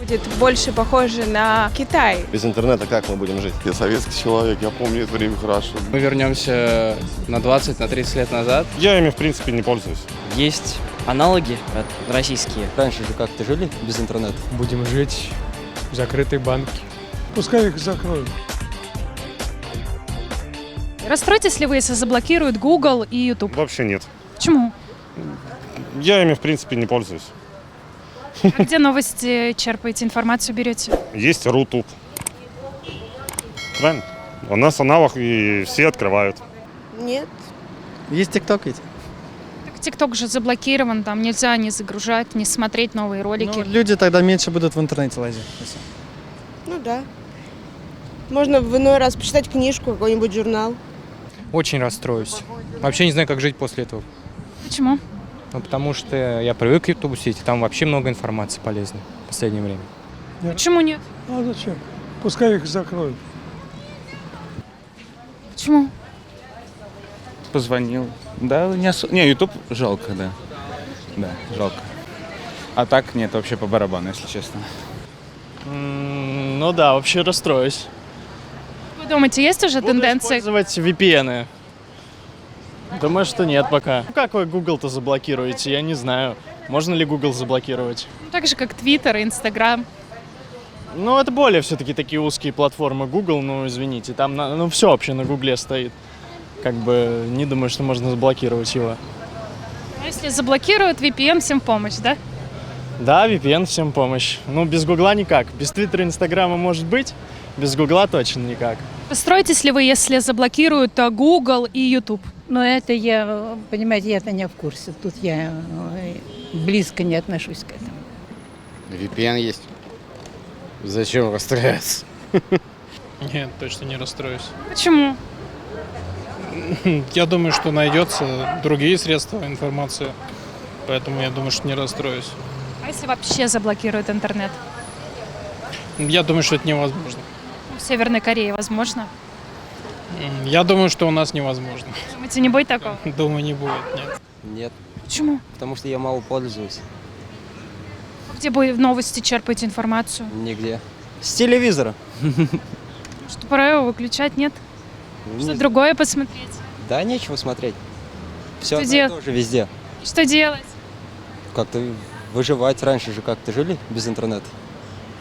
Будет больше похоже на Китай. Без интернета как мы будем жить? Я советский человек, я помню это время хорошо. Мы вернемся на 20-30 лет назад. Я ими, в принципе, не пользуюсь. Есть аналоги российские. Раньше же как-то жили без интернета. Будем жить в закрытой банке. Пускай их закроют. Расстроитесь ли вы, если заблокируют Google и YouTube? Вообще нет. Почему? Я ими, в принципе, не пользуюсь. А где новости черпаете, информацию берете? Есть Рутуб. Правильно? У нас аналог, и все открывают. Нет. Есть ТикТок ведь? Так ТикТок же заблокирован, там нельзя не загружать, не смотреть новые ролики. Ну, люди тогда меньше будут в интернете лазить. Ну да. Можно в иной раз почитать книжку, какой-нибудь журнал. Очень расстроюсь. Вообще не знаю, как жить после этого. Почему? Ну, потому что я привык к YouTube сети, там вообще много информации полезной в последнее время. Почему нет? А зачем? Пускай их закроют. Почему? Позвонил. Да, не, YouTube жалко, да. Да, жалко. А так нет, вообще по барабану, если честно. Ну да, вообще расстроюсь. Вы думаете, есть уже Буду тенденции? использовать VPN. Думаю, что нет пока. Ну, как вы Google-то заблокируете, я не знаю. Можно ли Google заблокировать? Так же, как Twitter и Instagram. Ну, это более все-таки такие узкие платформы Google, ну, извините. Там, все вообще на Гугле стоит. Как бы не думаю, что можно заблокировать его. А если заблокируют VPN, всем помощь, да? Да, VPN всем помощь. Ну, без Гугла никак. Без Твиттера, Инстаграма может быть, без Гугла точно никак. Расстроитесь ли вы, если заблокируют Google и YouTube? Но это я, понимаете, я-то не в курсе. Тут я близко не отношусь к этому. VPN есть. Зачем расстраиваться? Нет, точно не расстроюсь. Почему? Я думаю, что найдется другие средства информации, поэтому я думаю, что не расстроюсь. А если вообще заблокируют интернет? Я думаю, что это невозможно. В Северной Корее возможно? Я думаю, что у нас невозможно. Думаете, не будет такого? Думаю, не будет, нет. Нет, Почему? потому что я мало пользуюсь. Где вы новости черпаете информацию? Нигде. С телевизора. Что, пора его выключать, нет? Что другое посмотреть? Да, нечего смотреть. Все Что одно и делать? то же везде. Что делать? Как-то выживать. Раньше же как-то жили без интернета.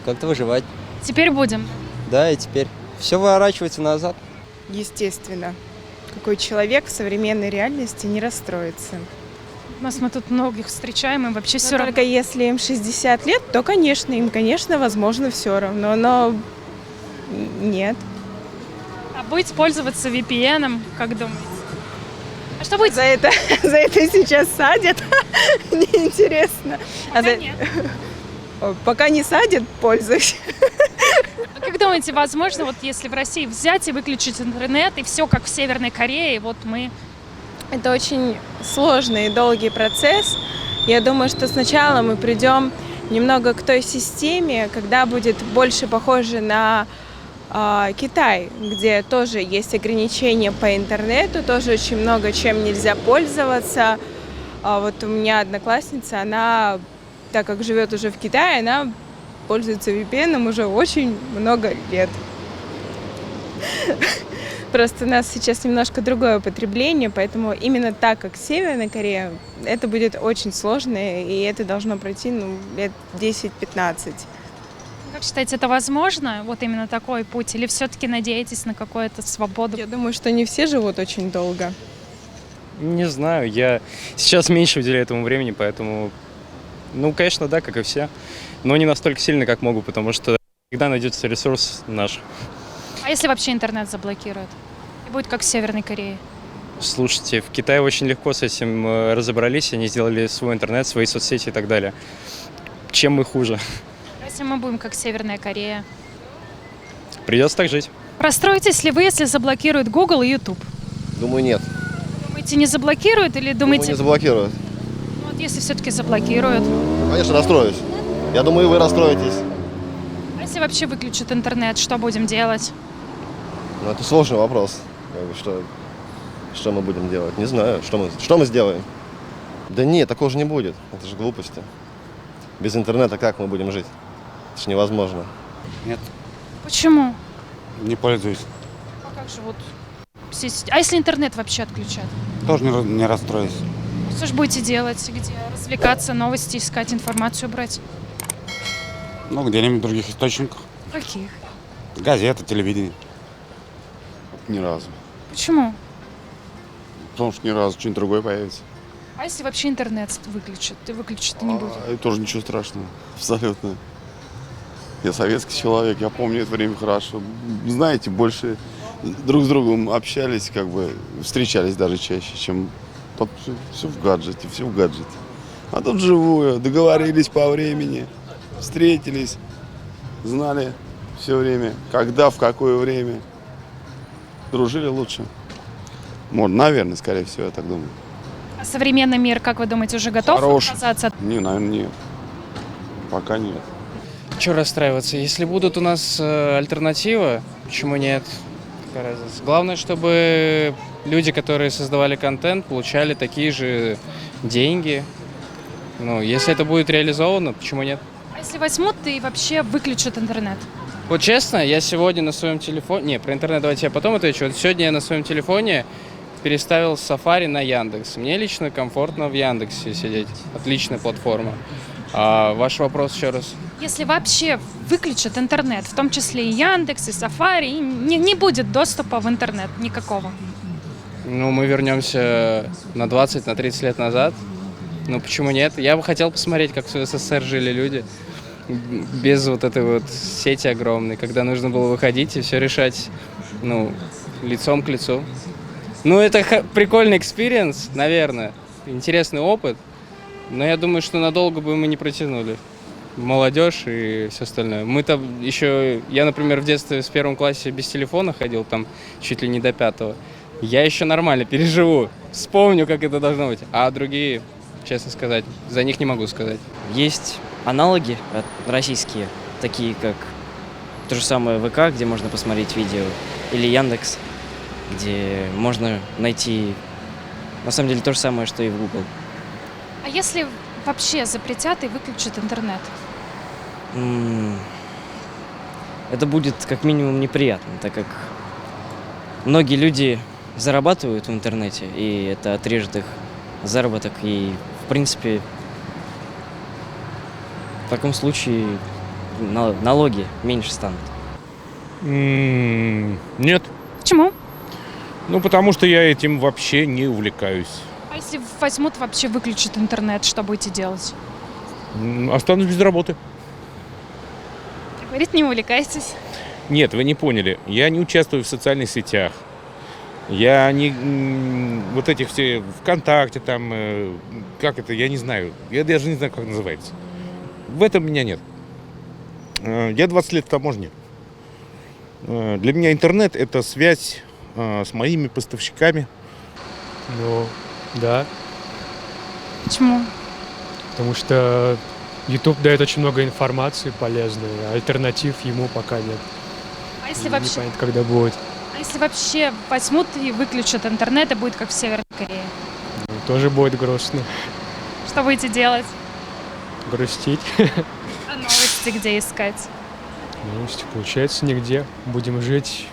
Как-то выживать. Теперь будем. Да, и теперь все выворачивается назад. Естественно. Какой человек в современной реальности не расстроится. Нас мы тут многих встречаем, и вообще все Но равно. только если им 60 лет, то, конечно, им, конечно, возможно, все равно. Но нет. А будете пользоваться VPN, как думаете? А что будет? За это сейчас садят. Неинтересно. Пока нет. Пока не садят, пользуюсь. А как думаете, возможно, вот если в России взять и выключить интернет, и все как в Северной Корее, вот мы... Это очень сложный и долгий процесс. Я думаю, что сначала мы придем немного к той системе, когда будет больше похоже на Китай, где тоже есть ограничения по интернету, тоже очень много чем нельзя пользоваться. Вот у меня одноклассница, она, так как живет уже в Китае, она пользуется VPN уже очень много лет. Просто у нас сейчас немножко другое потребление, поэтому именно так, как Северная Корея, это будет очень сложно, и это должно пройти лет 10-15. Как считаете, это возможно, вот именно такой путь, или все-таки надеетесь на какую-то свободу? Я думаю, что не все живут очень долго. Не знаю, я сейчас меньше уделяю этому времени, поэтому, ну, конечно, да, как и все, но не настолько сильно, как могу, потому что всегда найдется ресурс наш. А если вообще интернет заблокируют? И будет как в Северной Корее? Слушайте, в Китае очень легко с этим разобрались, они сделали свой интернет, свои соцсети и так далее. Чем мы хуже? А если мы будем как Северная Корея? Придется так жить. Расстроитесь ли вы, если заблокируют Google и YouTube? Думаю, нет. Думаете, не заблокируют или думаете... Думаю, не заблокируют. Ну, вот если все-таки заблокируют. Конечно, расстроюсь. Я думаю, и вы расстроитесь. А если вообще выключат интернет, что будем делать? Ну, это сложный вопрос. Что мы будем делать? Не знаю. Что мы сделаем? Да нет, такого же не будет. Это же глупости. Без интернета как мы будем жить? Это ж невозможно. Нет, Почему? не пользуюсь. А как же вот А если интернет вообще отключат? Тоже не расстроюсь. Что же будете делать? Где развлекаться, новости искать, информацию брать? Ну, где-нибудь в других источниках. Каких? Газеты, телевидение. Ни разу. Почему? Потому что ни разу что-нибудь другое появится. А если вообще интернет выключат? Ты выключить не будет. И тоже ничего страшного. Абсолютно. Я советский человек, я помню это время хорошо. Знаете, больше друг с другом общались, как бы встречались даже чаще, чем тут все в гаджете, все в гаджете. А тут живую, договорились по времени, встретились, знали все время, когда, в какое время. Дружили лучше. Вот, наверное, скорее всего, я так думаю. А современный мир, как вы думаете, уже готов Хороший. отказаться от... Не, наверное, нет. Пока нет. Чего расстраиваться? Если будут у нас альтернатива, почему нет? Какая разница? Главное, чтобы люди, которые создавали контент, получали такие же деньги. Ну, если это будет реализовано, почему нет? А если возьмут и вообще выключат интернет? Вот честно, я сегодня на своем телефоне... Не, про интернет давайте я потом отвечу. Вот сегодня я на своем телефоне переставил Safari на Яндекс. Мне лично комфортно в Яндексе сидеть. Отличная платформа. А ваш вопрос еще раз? Если вообще выключат интернет, в том числе и Яндекс, и Safari, и не будет доступа в интернет никакого. Ну, мы вернемся на 20, на 30 лет назад. Ну, почему нет? Я бы хотел посмотреть, как в СССР жили люди. Без вот этой вот сети огромной, когда нужно было выходить и все решать, ну, лицом к лицу. Ну, это прикольный экспириенс, наверное. Интересный опыт. Но я думаю, что надолго бы мы не протянули. Молодежь и все остальное. Мы там еще... Я, например, в детстве в 1 классе без телефона ходил, там чуть ли не до 5. Я еще нормально переживу. Вспомню, как это должно быть. А другие, честно сказать, за них не могу сказать. Есть аналоги российские, такие как то же самое ВК, где можно посмотреть видео, или Яндекс, где можно найти, на самом деле, то же самое, что и в Google. А если вообще запретят и выключат интернет? Это будет как минимум неприятно, так как многие люди зарабатывают в интернете, и это отрежет их заработок, и, в принципе, в таком случае налоги меньше станут. Нет. Почему? Ну, потому что я этим вообще не увлекаюсь. А если возьмут вообще выключат интернет, что будете делать? Останусь без работы. Говорит, не увлекайтесь. Нет, вы не поняли. Я не участвую в социальных сетях. Я не... Вот этих все ВКонтакте там... Как это? Я не знаю. Я даже не знаю, как называется. В этом меня нет. Я 20 лет в таможне. Для меня интернет — это связь с моими поставщиками. Ну, да, Почему? потому что YouTube дает очень много информации полезной, а альтернатив ему пока нет. А если вообще, Непонятно, когда будет. а если вообще возьмут и выключат интернет, и будет как в Северной Корее? Ну, тоже будет грустно. Что будете делать? Грустить. А новости где искать? Новости, получается, нигде. Будем жить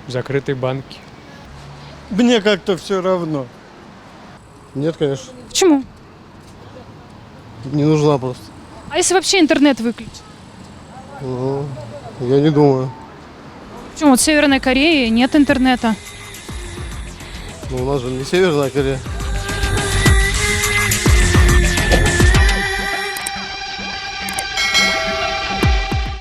в закрытой банке. Мне как-то все равно. Нет, конечно. Почему? Не нужна просто. А если вообще интернет выключат? Ну, я не думаю. Почему? Вот в Северной Корее нет интернета. Ну, у нас же не Северная Корея.